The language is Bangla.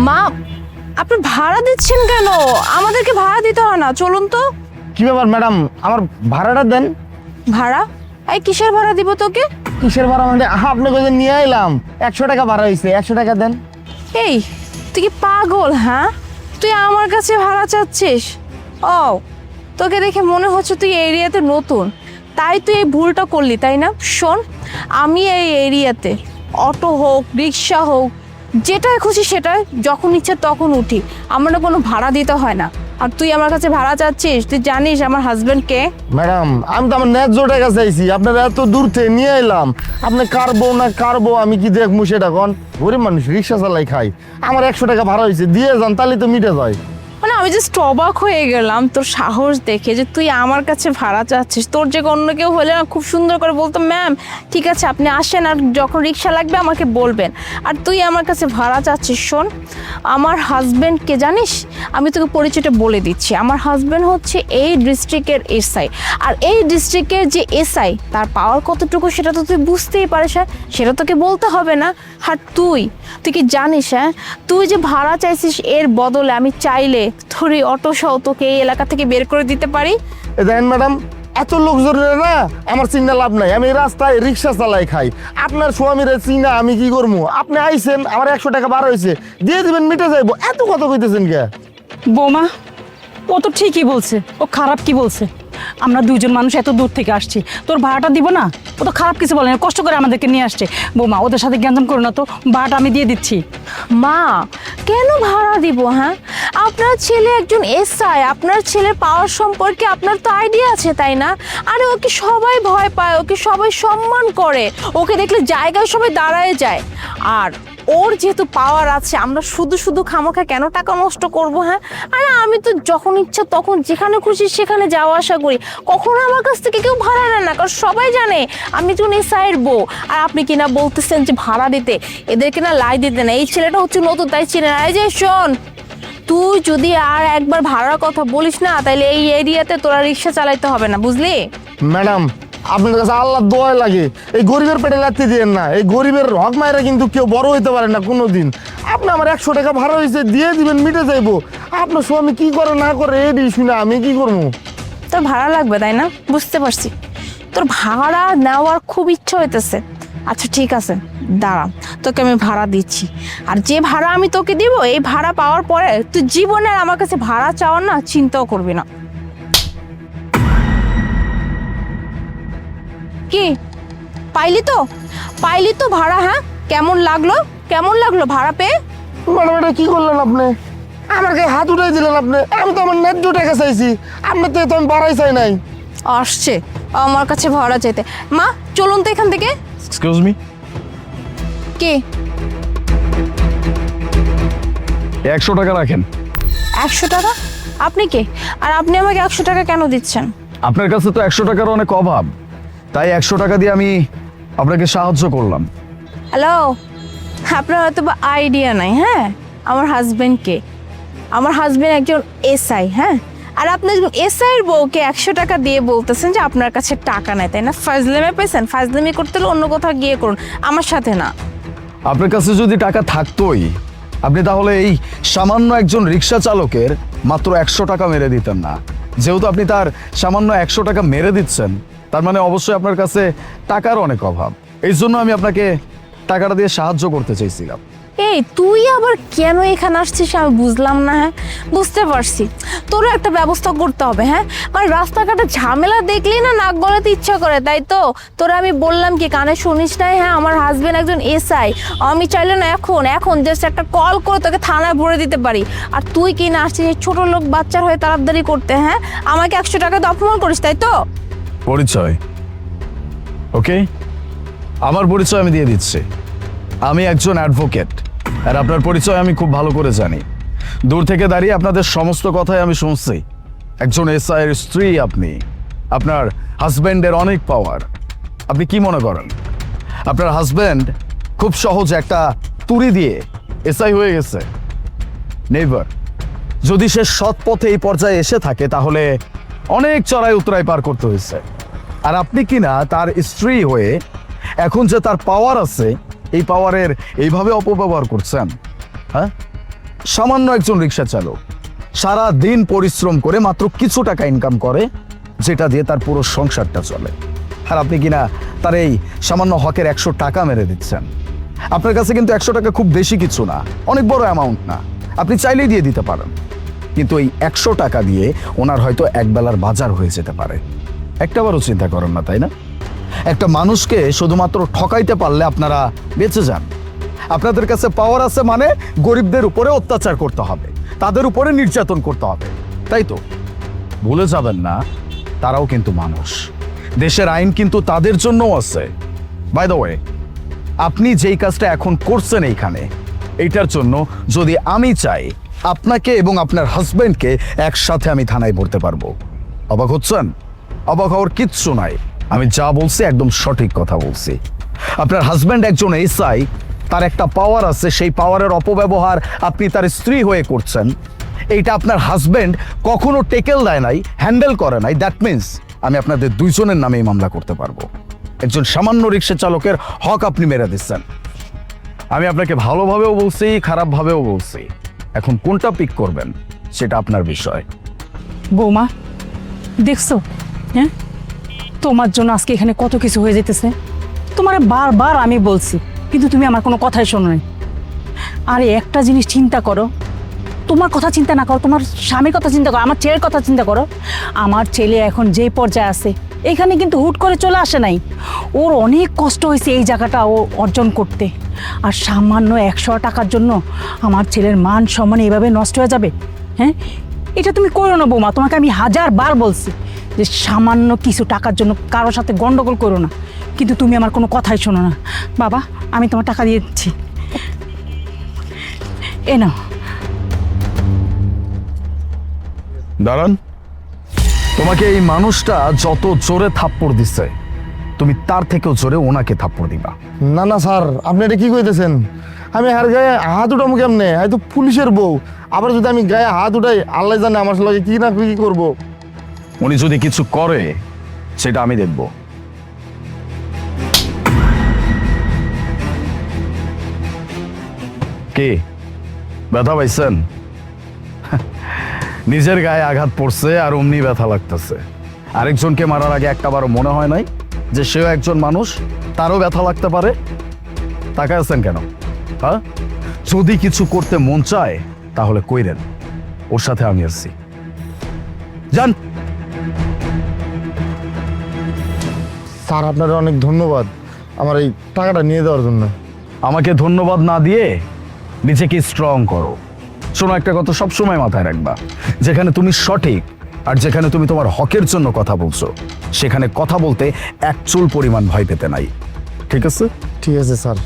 মা, আপনি ভাড়া দিচ্ছেন কেন? আমাদেরকে ভাড়া দিতে হয় না, চলুন তো। কি ব্যাপার ম্যাডাম, আমার ভাড়াটা দেন। ভাড়া? এই কিসের ভাড়া দিব তোকে? কিসের ভাড়া মানে? আপনি কোথায় নিয়ে এলাম, 100 টাকা ভাড়া হয়েছে, 100 টাকা দেন। এই তুই কি পাগল? হ্যাঁ, তুই আমার কাছে ভাড়া চাচ্ছিস? ও, তোকে দেখে মনে হচ্ছে তুই এই এরিয়াতে নতুন, তাই তুই এই ভুলটা করলি, তাই না? শোন, আমি এই এরিয়াতে অটো হোক, রিক্সা হোক, যেটাই খুশি সেটাই যখন ইচ্ছে তখন উঠি, আমার না কোনো ভাড়া দিতে হয় না। আর তুই আমার কাছে ভাড়া চাচ্ছিস? তুই জানিস আমার হাজবেন্ড কে? ম্যাডাম, আমি তো আমার ন্যায্য টাকা চাইছি, আপনারা এত দূর থেকে নিয়ে এলাম। আপনি কারবো না কারবো আমি কি দেখবো সেটা কন? গরিব মানুষ, রিক্সা চালাই খাই, আমার 100 টাকা ভাড়া হয়েছে, দিয়ে যান, তাহলে তো মিটে যায়। মানে আমি জাস্ট অবাক হয়ে গেলাম তোর সাহস দেখে যে তুই আমার কাছে ভাড়া চাচ্ছিস। তোর যে অন্য কেউ হলে না খুব সুন্দর করে বলতো, ম্যাম ঠিক আছে আপনি আসেন, আর যখন রিক্সা লাগবে আমাকে বলবেন। আর তুই আমার কাছে ভাড়া চাচ্ছিস? শোন, আমার হাজব্যান্ডকে জানিস? আমি তোকে পরিচয়টা বলে দিচ্ছি। আমার হাজব্যান্ড হচ্ছে এই ডিস্ট্রিক্টের এসআই। আর এই ডিস্ট্রিক্টের যে এসআই, তার পাওয়ার কতটুকু সেটা তো তুই বুঝতেই পারিস। হ্যাঁ, সেটা তোকে বলতে হবে না। আর তুই কি জানিস? হ্যাঁ, তুই যে ভাড়া চাইছিস এর বদলে আমি চাইলে তোর এই অটো সহ তোকে এই এলাকা থেকে বের করে দিতে পারি। দেখেন ম্যাডাম, এত লোকজনের না আমার চিন্তা লাভ নাই, আমি রাস্তায় রিক্সা চালাই খাই। আপনার স্বামীর চিনা আমি কি করবো? আপনি আইছেন, আমার 100 টাকা ভাড়া হয়েছে, দিয়ে দিবেন, মিটে যাইবো। এত কথা কইতেছেন কে? বৌমা, ও তো ঠিকই বলছে। ও খারাপ কি বলছে? আমরা দুইজন মানুষ এত দূর থেকে আসছি, তোর ভাড়াটা দিব না? ও তো খারাপ কিছু বলে না, কষ্ট করে আমাদেরকে নিয়ে আসছে। বৌমা, ওদের সাথে জ্ঞান করো না তো, ভাড়াটা আমি দিয়ে দিচ্ছি। মা, কেন ভাড়া দিব? হ্যাঁ, আপনার ছেলে একজন এসআই, আপনার ছেলের পাওয়ার সম্পর্কে আপনার তো আইডিয়া আছে, তাই না? আরে ওকে সবাই ভয় পায়, ওকে সবাই সম্মান করে, ওকে দেখলে জায়গায় সবাই দাঁড়ায় যায়। আর ওর যেহেতু পাওয়ার আছে, আমরা শুধু শুধু খামোখা কেন টাকা নষ্ট করব? হ্যাঁ, আরে আমি তো যখন ইচ্ছা তখন যেখানে খুশি সেখানে যাওয়া আসা করি, কখনো আমার কাছ থেকে কেউ ভাড়া নেয় না, কারণ সবাই জানে আমি একজন এসআইয়ের বউ। আর আপনি কিনা বলতেছেন যে ভাড়া দিতে, এদেরকে না লাই দিতে না। এই ছেলেটা হচ্ছে নতুন, তাই চিনে না। এই যে শোন, তুই যদি আর একবার ভাড়ার কথা বলিস না, তাহলে এই এরিয়াতে তোরা রিক্সা চালাইতে হবে না, বুঝলি? ম্যাডাম, আপনার কাছে আল্লাহ দোয়া লাগে, এই গরিবের পেটে লাগতে দিয়েন না। এই গরিবের হক মায়েরা কিন্তু কেউ বড় হইতে পারে না কোনোদিন। আপনি আমার 100 টাকা ভাড়া হয়েছে, দিয়ে দিবেন, মিটে যাইবো। আপনার স্বামী কি করে না করে এটি শুনে আমি কি করবো? তোর ভাড়া লাগবে তাই না? বুঝতে পারছি, তোর ভাড়া নেওয়ার খুব ইচ্ছা হইতেছে। আচ্ছা ঠিক আছে, দাঁড়া, তোকে আমি ভাড়া দিচ্ছি। আর যে ভাড়া আমি তোকে দিব, এই ভাড়া পাওয়ার পরে তুই জীবনে আর আমার কাছে ভাড়া চাওয়ার না চিন্তাও করবি না। কি পাইলি তো? পাইলি তো ভাড়া? হ্যাঁ, কেমন লাগলো? কেমন লাগলো ভাড়া পেয়ে? ম্যাডাম, এটা কি করলেন আপনি? আমার গায়ে হাত উঠাই দিলেন আপনি। আমি তো আমার ন্যায্য টাকা চাইছি, আপনার থেকে তো আমি বাড়াই চাই নাই। আসছে আমার কাছে ভাড়া চাইতে। মা, চলুন তো এখান থেকে। এক্সকিউজ মি, কে? 100 টাকা রাখেন। 100 টাকা? আপনি কে? আর আপনি আমাকে 100 টাকা কেন দিচ্ছেন? আপনার কাছে তো 100 টাকার অনেক অভাব, তাই 100 টাকা দিয়ে আমি আপনাকে সাহায্য করলাম। হ্যালো, আপনার হয়তো বা আইডিয়া নাই। হ্যাঁ, আমার হাজবেন্ড কে? আমার হাজবেন্ড একজন এসআই। হ্যাঁ, আর আপনি এসআইয়ের বউকে 100 টাকা দিয়ে বলতেছেন যে আপনার কাছে টাকা নাই, তাই না? ফাজলামি পেয়েছেন? ফাজলামি করতে হলে অন্য কোথাও গিয়ে করুন, আমার সাথে না। আপনার কাছে যদি টাকা থাকতোই, আপনি তাহলে এই সামান্য একজন রিক্সা চালকের মাত্র 100 টাকা মেরে দিতেন না। যেহেতু আপনি তার সামান্য 100 টাকা মেরে দিচ্ছেন, তার মানে অবশ্যই আপনার কাছে টাকার অনেক অভাব। এই জন্য আমি আপনাকে টাকাটা দিয়ে সাহায্য করতে চাইছিলাম। এই তুই আবার কেন এখানে আসছিস আমি বুঝলাম না। হ্যাঁ, বুঝতে পারছি, তোরও একটা ব্যবস্থা করতে হবে। হ্যাঁ, মানে রাস্তাঘাটে ঝামেলা দেখলেই না নাক গলাতে ইচ্ছা করে, তাই তো? তোরা আমি বললাম কি কানে শুনিস নাই? হ্যাঁ, আমার হাজবেন্ড একজন এসআই, আমি চাইলে না এখন জাস্ট একটা কল করে তোকে থানায় ভরে দিতে পারি। আর তুই কি না আসছিস ছোট লোক বাচ্চার হয়ে তাড়াতাড়ি করতে? হ্যাঁ, আমাকে 100 টাকা দিয়ে অপমান করিস, তাই তো? পরিচয়? ওকে, আমার পরিচয় আমি দিয়ে দিচ্ছি। আমি একজন অ্যাডভোকেট, আর আপনার পরিচয় আমি খুব ভালো করে জানি। দূর থেকে দাঁড়িয়ে আপনাদের সমস্ত কথাই আমি শুনছি। একজন এসআইয়ের স্ত্রী আপনি, আপনার হাজব্যান্ডের অনেক পাওয়ার। আপনি কি মনে করেন আপনার হাজব্যান্ড খুব সহজ একটা তুড়ি দিয়ে এসআই হয়ে গেছে? নেভার। যদি সে সৎ পথে এই পর্যায়ে এসে থাকে, তাহলে অনেক চড়াই উতরাই পার করতে হয়েছে। আর আপনি কিনা তার স্ত্রী হয়ে এখন যে তার পাওয়ার আছে, এই পাওয়ারের এইভাবে অপব্যবহার করছেন। হ্যাঁ, সামান্য একজন রিক্সা চালক সারা দিন পরিশ্রম করে মাত্র কিছু টাকা ইনকাম করে, যেটা দিয়ে তার পুরো সংসারটা চলে। আর আপনি কিনা তার এই সামান্য হকের 100 টাকা মেরে দিচ্ছেন। আপনার কাছে কিন্তু 100 টাকা খুব বেশি কিছু না, অনেক বড় অ্যামাউন্ট না, আপনি চাইলেই দিয়ে দিতে পারেন। কিন্তু এই 100 টাকা দিয়ে ওনার হয়তো একবেলার বাজার হয়ে যেতে পারে। একটাবারও চিন্তা করেন না, তাই না? একটা মানুষকে শুধুমাত্র ঠকাইতে পারলে আপনারা বেঁচে যান। আপনাদের কাছে পাওয়ার আছে মানে গরিবদের উপরে অত্যাচার করতে হবে, তাদের উপরে নির্যাতন করতে হবে, তাই তো? ভুলে যাবেন না, তারাও কিন্তু মানুষ। দেশের আইন কিন্তু তাদের জন্যও আছে। বাই দ্য ওয়ে, আপনি যেই কাজটা এখন করছেন এইখানে, এইটার জন্য যদি আমি চাই, আপনাকে এবং আপনার হাজবেন্ডকে একসাথে আমি থানায় ভরতে পারবো। অবাক হচ্ছেন? অবাক হওয়ার কিচ্ছু নাই, আমি যা বলছি একদম সঠিক কথা বলছি। আপনার হাজবেন্ড একজন এসআই, তার একটা পাওয়ার আছে, সেই পাওয়ারের অপব্যবহার আপনি তার স্ত্রী হয়ে করছেন। এইটা আপনার হাজবেন্ড কখনো টেকেল দেয় নাই, হ্যান্ডেল করে নাই। দ্যাট মিন্স আমি আপনাদের দুইজনের নামেই মামলা করতে পারবো। একজন সামান্য রিক্সা চালকের হক আপনি মেরে দিচ্ছেন। আমি আপনাকে ভালোভাবেও বলছি, খারাপভাবেও বলছি। এখন কোনটা পিক করবেন সেটা আপনার বিষয়। বৌমা, দেখছো? হ্যাঁ, তোমার জন্য আজকে এখানে কত কিছু হয়ে যেতেছে। তোমারে বারবার আমি বলছি, কিন্তু তুমি আমার কোনো কথাই শোনো নাই। আরে একটা জিনিস চিন্তা করো, তোমার কথা চিন্তা না করো, তোমার স্বামীর কথা চিন্তা করো, আমার ছেলের কথা চিন্তা করো। আমার ছেলে এখন যে পর্যায়ে আছে, এখানে কিন্তু হুট করে চলে আসে নাই। ওর অনেক কষ্ট হয়েছে এই জায়গাটা ও অর্জন করতে। আর সামান্য 100 টাকার জন্য আমার ছেলের মান সম্মান এইভাবে নষ্ট হয়ে যাবে? হ্যাঁ, এটা তুমি করো না বৌমা। তোমাকে আমি 1000বার বলছি যে সামান্য কিছু টাকার জন্য কারোর সাথে গন্ডগোল করো না, কিন্তু তুমি আমার কোনো কথাই শোনো না। বাবা, আমি তোমার টাকা দিয়ে দিচ্ছি, এ নাও। দাঁড়ান, তোমাকে এই মানুষটা যত জোরে থাপ্পড় দিচ্ছে, তুমি তার থেকেও জোরে ওনাকে থাপ্পড় দিবা। না না স্যার, আপনি এটা কি কইতেছেন? আমি হার গায়ে হাত উঠাবো কেমনে? হয়তো পুলিশের বউ, আবার যদি আমি গায়ে হাত উঠাই, আল্লাহ জানে আমার সঙ্গে কি না কি করবো। উনি যদি কিছু করে সেটা আমি দেখব। কে ব্যথা পাইছেন? নিজের গায়ে আঘাত পড়ছে আর অমনি ব্যথা লাগতেছে। আরেকজনকে মারার আগে একটাবারও মনে হয় নাই যে সেও একজন মানুষ, তারও ব্যথা লাগতে পারে? তাকায় আছেন কেন? হ্যাঁ, যদি কিছু করতে মন চায় তাহলে কইরেন, ওর সাথে আমি আছি। যান। স্যার, আপনার অনেক ধন্যবাদ আমার এই টাকাটা নিয়ে দেওয়ার জন্য। আমাকে ধন্যবাদ না দিয়ে নিজেকে স্ট্রং করো। শোনো, একটা কথা সবসময় মাথায় রাখবা, যেখানে তুমি সঠিক আর যেখানে তুমি তোমার হকের জন্য কথা বলছো, সেখানে কথা বলতে এক চুল পরিমাণ ভয় পেতে নাই। ঠিক আছে? ঠিক আছে স্যার।